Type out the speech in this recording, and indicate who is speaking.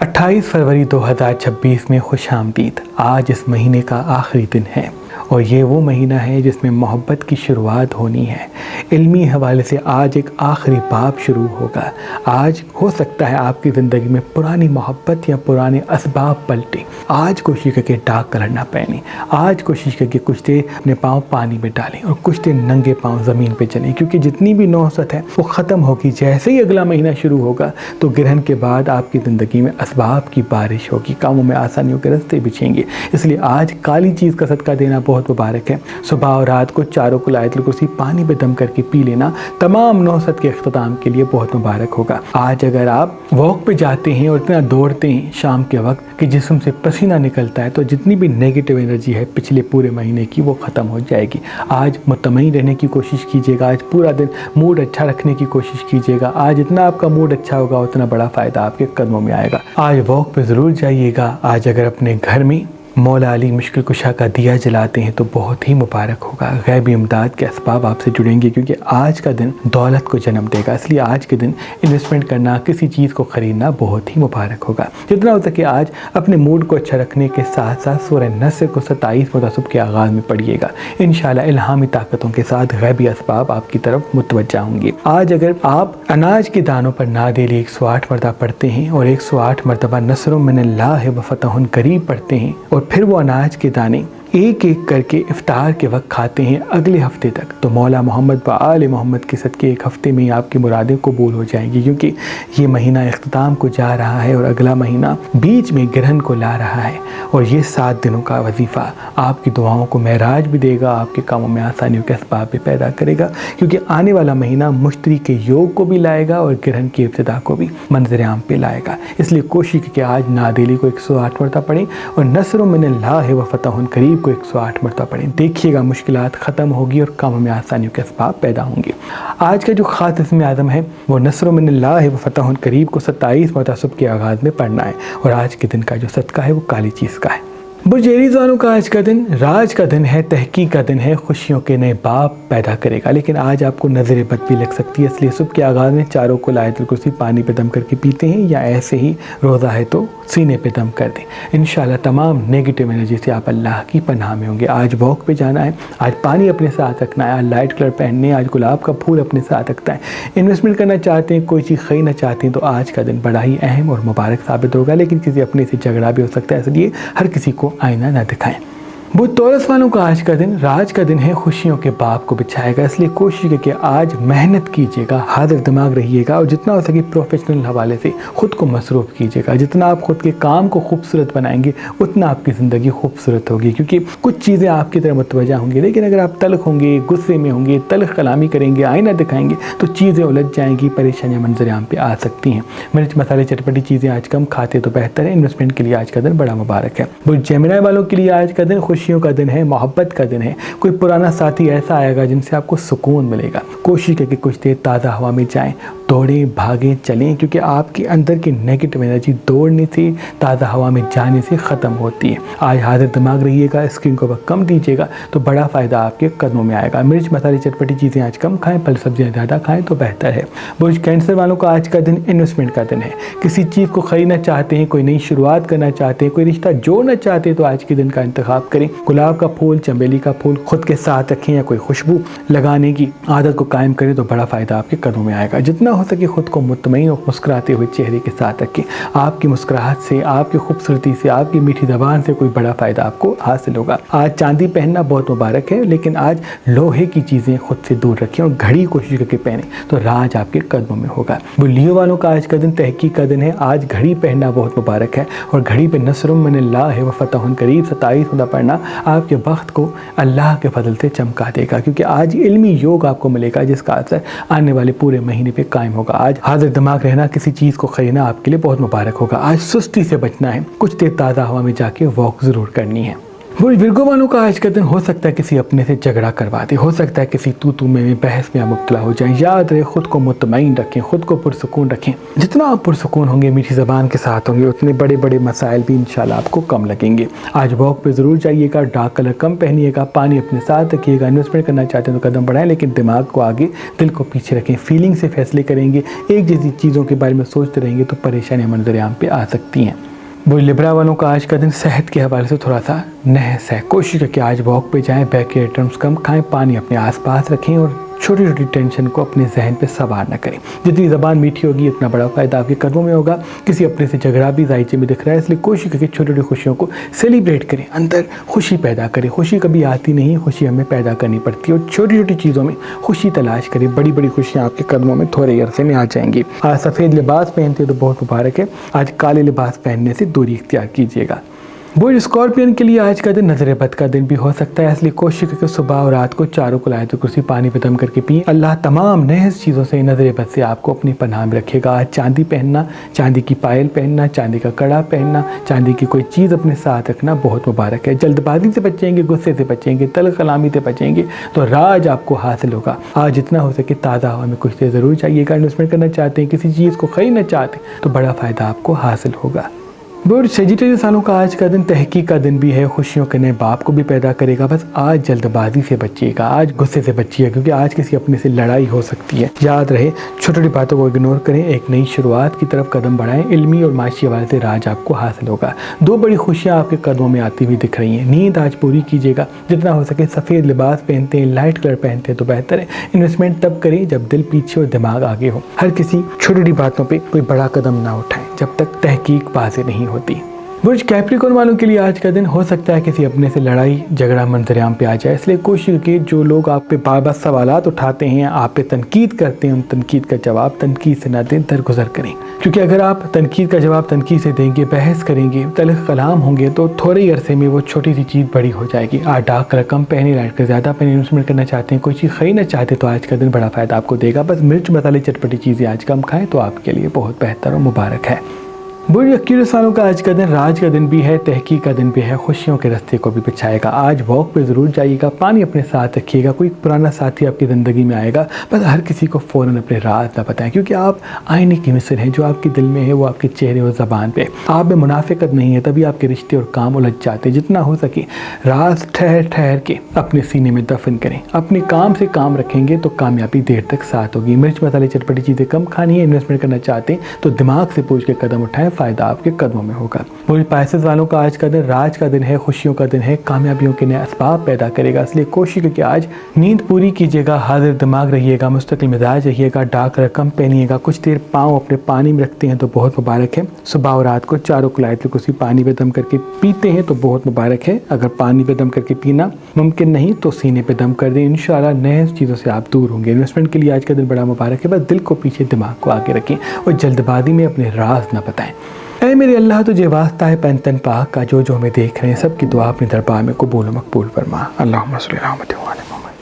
Speaker 1: 28 फरवरी 2026 में खुशामदीद। आज इस महीने का आखिरी दिन है और ये वो महीना है जिसमें मोहब्बत की शुरुआत होनी है। इल्मी हवाले से आज एक आखिरी बाब शुरू होगा। आज हो सकता है आपकी ज़िंदगी में पुरानी मोहब्बत या पुराने असबाब पलटे। आज कोशिश करके डार्क कलर ना पहने। आज कोशिश करके कुछ देर अपने पाँव पानी में डालें और कुछ देर नंगे पाँव ज़मीन पे चलें, क्योंकि जितनी भी नौसत है वो ख़त्म होगी। जैसे ही अगला महीना शुरू होगा तो ग्रहण के बाद आपकी ज़िंदगी में असबाब की बारिश होगी, कामों में आसानियों के रास्ते बिछेंगे। इसलिए आज काली चीज़ का सदका देना बहुत मुबारक है। सुबह और रात को चारों कुल आयतुल कुर्सी पानी में दम करके पी लेना तमाम नौसत के इख्तिताम के लिए बहुत मुबारक होगा। आज अगर आप वॉक पे जाते हैं और इतना दौड़ते हैं शाम के वक्त कि जिस्म से पसीना निकलता है, तो जितनी भी नेगेटिव एनर्जी है पिछले पूरे महीने की वो ख़त्म हो जाएगी। आज मुतमईन रहने की कोशिश कीजिएगा। आज पूरा दिन मूड अच्छा रखने की कोशिश कीजिएगा। आज जितना आपका मूड अच्छा होगा उतना बड़ा फ़ायदा आपके कदमों में आएगा। आज वॉक पे ज़रूर जाइएगा। आज अगर अपने घर में मौला अली मुश्किल कुशा का दिया जलाते हैं तो बहुत ही मुबारक होगा। गैबी इमदाद के असबाब आपसे जुड़ेंगे, क्योंकि आज का दिन दौलत को जन्म देगा। इसलिए आज के दिन इन्वेस्टमेंट करना, किसी चीज़ को ख़रीदना बहुत ही मुबारक होगा। जितना हो सके आज अपने मूड को अच्छा रखने के साथ साथ सूरह नस्र को 27 मुतासब के आगाज़ में पढ़िएगा। इंशाअल्लाह इल्हामी ताकतों के साथ गैबी असबाब आपकी तरफ मुतवज्जा होंगे। आज अगर आप अनाज के दानों पर नादिल 108 मरतबा पढ़ते हैं और 108 मरतबा नस्रुम मिनल्लाहि व फतहुन करीब पढ़ते हैं और फिर वो अनाज के दाने एक एक करके इफ्तार के वक्त खाते हैं अगले हफ्ते तक, तो मौला मोहम्मद व आले मोहम्मद के सदके एक हफ्ते में ही आपकी मुरादें कबूल हो जाएंगी। क्योंकि ये महीना इख्तिताम को जा रहा है और अगला महीना बीच में ग्रहण को ला रहा है और ये 7 दिनों का वजीफ़ा आपकी दुआओं को महराज भी देगा, आपके कामों में आसानियों के असबाब भी पैदा करेगा। क्योंकि आने वाला महीना मुश्तरी के योग को भी लाएगा और ग्रहण की इब्तिदा को भी मंजर आम पे लाएगा। इसलिए कोशिश कि आज नादिली को 108 मरतबा पढ़ें और नस्रुम मिनल्लाहि व फतहुन करीब को 108 मरतबा पढ़ें। देखिएगा मुश्किलात ख़त्म होगी और कामों में आसानियों के असबाब पैदा होंगे। आज का जो ख़ास इसमें आज़म है वो नस्रुम मिनल्लाहि व फतहुन करीब को 27 मरतबा सुबह के आगाज़ में पढ़ना है। और आज के दिन का जो सदका है वो काली चीज़ का है। बुर्ज एरीज़ वालों का आज का दिन राज का दिन है, तहकीक का दिन है, खुशियों के नए बाब पैदा करेगा। लेकिन आज आपको नज़र बद भी लग सकती है, इसलिए सुबह के आगाज़ में चारों को आयतुल कुर्सी पानी पे दम करके पीते हैं या ऐसे ही रोज़ा है तो सीने पे दम कर दें। इंशाल्लाह तमाम नेगेटिव एनर्जी से आप अल्लाह की पनाह में होंगे। आज वॉक पे जाना है, आज पानी अपने साथ रखना है, आज लाइट कलर पहनने, आज गुलाब का फूल अपने साथ रखता है। इन्वेस्टमेंट करना चाहते हैं, कोई चीज़ खरीदना चाहते हैं तो आज का दिन बड़ा ही अहम और मुबारक साबित होगा। लेकिन किसी अपने से झगड़ा भी हो सकता है, इसलिए हर किसी को आईना ना दिखाएं। बुध तौरस वालों का आज का दिन राज का दिन है, खुशियों के बाग को बिछाएगा। इसलिए कोशिश करके आज मेहनत कीजिएगा, हाजिर दिमाग रहिएगा और जितना हो सके प्रोफेशनल हवाले से ख़ुद को मसरूफ़ कीजिएगा। जितना आप ख़ुद के काम को खूबसूरत बनाएंगे उतना आपकी ज़िंदगी खूबसूरत होगी। क्योंकि कुछ चीज़ें आपकी तरह मुतवज्जा होंगी, लेकिन अगर आप तल्ख होंगे, गुस्से में होंगे, तल्ख कलामी करेंगे, आईना दिखाएंगे तो चीज़ें उलझ जाएंगी, परेशानियाँ मंजर आम पे आ सकती हैं। मिर्च मसाले चटपटी चीज़ें आज कम खाते तो बेहतर है। इन्वेस्टमेंट के लिए आज का दिन बड़ा मुबारक है। बुध जेमिनी वालों के लिए आज का दिन खुशियों का दिन है, मोहब्बत का दिन है। कोई पुराना साथी ऐसा आएगा जिनसे आपको सुकून मिलेगा। कोशिश करके कुछ देर ताज़ा हवा में जाएं, दौड़ें, भागें, चलें, क्योंकि आपके अंदर की नेगेटिव एनर्जी दौड़ने से, ताज़ा हवा में जाने से ख़त्म होती है। आज हाजिर दिमाग रहिएगा, स्क्रीन को वक्त कम दीजिएगा तो बड़ा फ़ायदा आपके कदमों में आएगा। मिर्च मसाले चटपटी चीज़ें आज कम खाएं, फल सब्जियाँ ज़्यादा खाएं तो बेहतर है। बुर्ज कैंसर वालों का आज का दिन इन्वेस्टमेंट का दिन है। किसी चीज़ को ख़रीदना चाहते हैं, कोई नई शुरुआत करना चाहते हैं, कोई रिश्ता जोड़ना चाहते हैं तो आज के दिन का इंतखाब करें। गुलाब का फूल, चमेली का फूल खुद के साथ रखें या कोई खुशबू लगाने की आदत को कायम करें तो बड़ा फ़ायदा आपके कदमों में आएगा। जितना हो सके खुद को मुतमईन और मुस्कुराते हुए चेहरे के साथ रखें। आपकी मुस्कुराहट से, आपकी खूबसूरती से, आपकी मीठी ज़बान से कोई बड़ा फ़ायदा आपको हासिल होगा। आज चांदी पहनना बहुत मुबारक है, लेकिन आज लोहे की चीज़ें खुद से दूर रखें और घड़ी कोशिश करके पहने तो राज आपके कदमों में होगा। लियो वालों का आज का दिन तहकीक का दिन है। आज घड़ी पहनना बहुत मुबारक है और घड़ी पर नस्रुम मिनल्लाहि व फतहुन करीब 27 खुदा पढ़ना आपके वक्त को अल्लाह के फजल से चमका देगा। क्योंकि आज इल्मी योग आपको मिलेगा जिसका असर आने वाले पूरे महीने पे कायम होगा। आज हाजिर दिमाग रहना, किसी चीज़ को खरीदना आपके लिए बहुत मुबारक होगा। आज सुस्ती से बचना है, कुछ देर ताज़ा हवा में जाके वॉक ज़रूर करनी है। विर्गो वालों का आज का दिन हो सकता है किसी अपने से झगड़ा करवा दे, हो सकता है किसी तू में बहस में मुब्तला हो जाए। याद रहे, खुद को मुतमईन रखें, खुद को पुरसुकून रखें। जितना आप पुरसुकून होंगे, मीठी ज़बान के साथ होंगे, उतने बड़े बड़े मसाइल भी इंशाल्लाह आपको कम लगेंगे। आज वॉक पे ज़रूर जाइएगा, डार्क कलर कम पहनिएगा, पानी अपने साथ रखिएगा। इन्वेस्टमेंट करना चाहते हैं तो कदम बढ़ाएं, लेकिन दिमाग को आगे, दिल को पीछे रखें। फीलिंग से फैसले करेंगे, एक जैसी चीज़ों के बारे में सोचते रहेंगे तो परेशानियाँ मंजर-ए-आम पे आ सकती हैं। वो लिब्रा वालों का आज का दिन सेहत के हवाले से थोड़ा सा नहस है। कोशिश करके आज वॉक पे जाएं, बैक के आइटम्स कम खाएं, पानी अपने आसपास रखें और छोटी छोटी टेंशन को अपने जहन पे सवार न करें। जितनी ज़बान मीठी होगी उतना बड़ा फ़ायदा आपके कदमों में होगा। किसी अपने से झगड़ा भी जायचे में दिख रहा है, इसलिए कोशिश करके छोटी छोटी खुशियों को सेलिब्रेट करें, अंदर खुशी पैदा करें। खुशी कभी आती नहीं, खुशी हमें पैदा करनी पड़ती है और छोटी छोटी चीज़ों में खुशी तलाश करें। बड़ी बड़ी खुशियाँ आपके कदमों में थोड़े अरसे में आ जाएंगी। आज सफ़ेद लिबास पहनते तो बहुत मुबारक है। आज काले लिबास पहनने से दूरी इख्तियार कीजिएगा। बुध स्कॉर्पियन के लिए आज का दिन नजर बद का दिन भी हो सकता है, इसलिए कोशिश करके सुबह और रात को चारों कुलायत कुर्सी पानी पे दम करके पिए। अल्लाह तमाम नहस चीज़ों से, नजर बद से आपको अपनी पनाह में रखेगा। आज चांदी पहनना, चांदी की पायल पहनना, चांदी का कड़ा पहनना, चांदी की कोई चीज़ अपने साथ रखना बहुत मुबारक है। जल्दबाजी से बचेंगे, गुस्से से बचेंगे, तल्ख कलामी से बचेंगे तो राज आपको हासिल होगा। आज जितना हो सके ताज़ा हवा में कुछ देर ज़रूर जाइएगा। इन्वेस्टमेंट करना चाहते हैं, किसी चीज़ को खरीदना चाहते हैं तो बड़ा फ़ायदा आपको हासिल होगा। बुध सेजिटेरियस वालों का आज का दिन तहकीक का दिन भी है, खुशियों के नए बाप को भी पैदा करेगा। बस आज जल्दबाजी से बचिएगा, आज गुस्से से बचिएगा, क्योंकि आज किसी अपने से लड़ाई हो सकती है। याद रहे, छोटी छोटी बातों को इग्नोर करें, एक नई शुरुआत की तरफ कदम बढ़ाएं। इल्मी और माशी हवाले से राज आपको हासिल होगा। दो बड़ी खुशियाँ आपके कदमों में आती हुई दिख रही हैं। नींद आज पूरी कीजिएगा, जितना हो सके सफ़ेद लिबास पहनते हैं, लाइट कलर पहनते हैं तो बेहतर है। इन्वेस्टमेंट तब करें जब दिल पीछे और दिमाग आगे हो। हर किसी छोटी छोटी बातों पर कोई बड़ा कदम ना उठाएं जब तक तहकीक वाज़ेह नहीं होती। बुध कैप्रिकॉर्न वालों के लिए आज का दिन हो सकता है किसी अपने से लड़ाई झगड़ा मंजर-ए-आम पे आ जाए, इसलिए कोशिश की जो लोग आप पे बार बार सवालात उठाते हैं, आप पे तनकीद करते हैं, उन तनकीद का जवाब तनकीद से ना दें, दरगुजर करें। क्योंकि अगर आप तनकीद का जवाब तनकीद से देंगे, बहस करेंगे, तल्ख कलाम होंगे तो थोड़े ही अरसे में वो छोटी सी चीज़ बड़ी हो जाएगी। आज डार्क कलर कम पहने, लाइट कलर ज़्यादा पहने। इन्वेस्टमेंट करना चाहते हैं, कोई चीज़ खरीदना चाहते हैं तो आज का दिन बड़ा फ़ायदा आपको देगा। बस मिर्च मसाले चटपटी चीज़ें आज कम खाएँ तो आपके लिए बहुत बेहतर और मुबारक है। बुध एक्यूरियस वालों का आज का दिन राज का दिन भी है, तहकीक का दिन भी है, खुशियों के रास्ते को भी बिछाएगा। आज वॉक पे ज़रूर जाइएगा, पानी अपने साथ रखिएगा। कोई पुराना साथी आपकी ज़िंदगी में आएगा, बस हर किसी को फ़ौरन अपने राज ना बताएं, क्योंकि आप आईने की मिसल हैं। जो आपके दिल में है वो आपके चेहरे और ज़बान पे। आप में मुनाफिकत नहीं है, तभी आपके रिश्ते और काम उलझ जाते हैं। जितना हो सके राज ठहर ठहर के अपने सीने में दफन करें। अपने काम से काम रखेंगे तो कामयाबी देर तक साथ होगी। मिर्च मसाले चटपटी चीज़ें कम खानी है। इन्वेस्टमेंट करना चाहते हैं तो दिमाग से पूछ के कदम उठाएं, फ़ायदा आपके कदमों में होगा। बुध पाइसेस वालों का आज का दिन राज का दिन है, खुशियों का दिन है, कामयाबियों के नए असबाब पैदा करेगा। इसलिए कोशिश करके आज नींद पूरी कीजिएगा, हाजिर दिमाग रहिएगा, मुस्तकिल मिजाज रहिएगा, डार्क कलर कम पहनिएगा। कुछ देर पाँव अपने पानी में रखते हैं तो बहुत मुबारक है। सुबह और रात को चारों कुलायत कुर्सी पानी पे दम करके पीते हैं तो बहुत मुबारक है। अगर पानी पे दम करके पीना मुमकिन नहीं तो सीने पे दम कर दें। इंशाल्लाह नए चीज़ों से आप दूर होंगे। इन्वेस्टमेंट के लिए आज का दिन बड़ा मुबारक है। बस दिल को पीछे, दिमाग को आगे रखें और जल्दबाजी में अपने राज न बताएं। ऐ मेरे अल्लाह, तुझे वास्ता है पैंतन पाक का, जो जो हमें देख रहे हैं सबकी दुआ अपने दरबार में कबूल मकबूल फरमा। अल्लाहुम्मा सल्ली अला मुहम्मद व अला मुहम्मद।